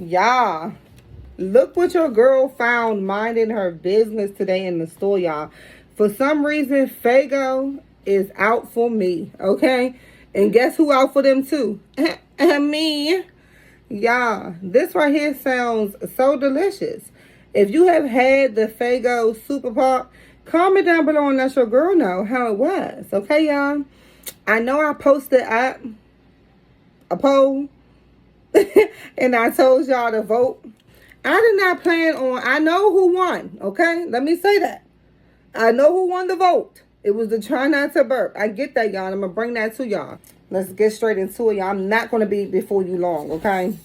Y'all, look what your girl found minding her business today in the store, y'all. For some reason, Faygo is out for me, okay? And guess who out for them too? Me. Y'all, this right here sounds so delicious. If you have had the Faygo Super Pop, comment down below and let your girl know how it was, okay, y'all? I know I posted up a poll and I told y'all to vote. I did not plan on, I know who won, okay? Let me say that. I know who won the vote. It was the try not to burp. I get that, y'all. I'm going to bring that to y'all. Let's get straight into it, y'all. I'm not going to be before you long, okay?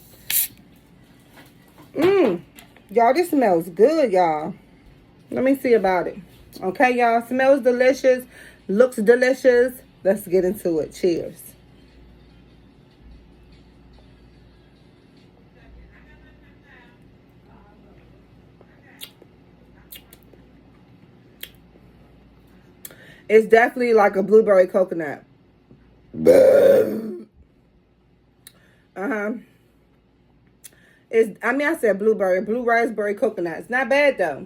Y'all, this smells good, y'all. Let me see about it. Okay, y'all. Smells delicious. Looks delicious. Let's get into it. Cheers. It's definitely like a blueberry coconut. I said blueberry. Blue raspberry coconut. It's not bad, though.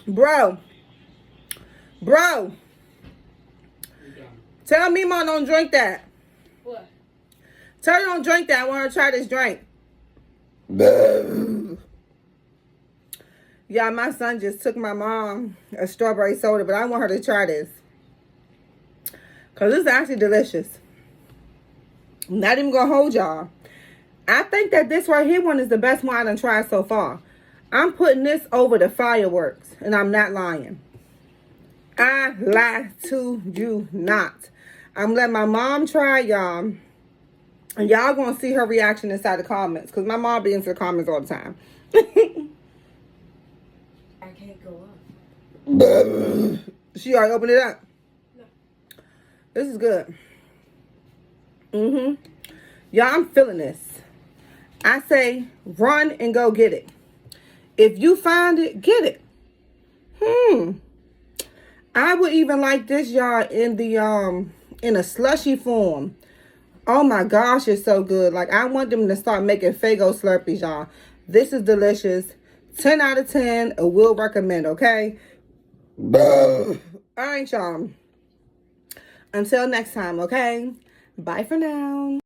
Bro. Tell me, Mom, don't drink that. What? Tell her don't drink that. I want her to try this drink. Yeah, my son just took my mom a strawberry soda, but I want her to try this. Because this is actually delicious. I'm not even going to hold y'all. I think that this right here one is the best one I done tried so far. I'm putting this over the fireworks, and I'm not lying. I lie to you not. I'm letting my mom try, y'all. And y'all going to see her reaction inside the comments. Because my mom be into the comments all the time. I can't go up. She already opened it up. No. This is good. Y'all, I'm feeling this. I say run and go get it. If you find it, get it. I would even like this, y'all, in a slushy form. Oh my gosh, it's so good. Like, I want them to start making Faygo Slurpees, y'all. This is delicious. 10 out of 10. I will recommend, okay? All right, y'all. Until next time, okay? Bye for now.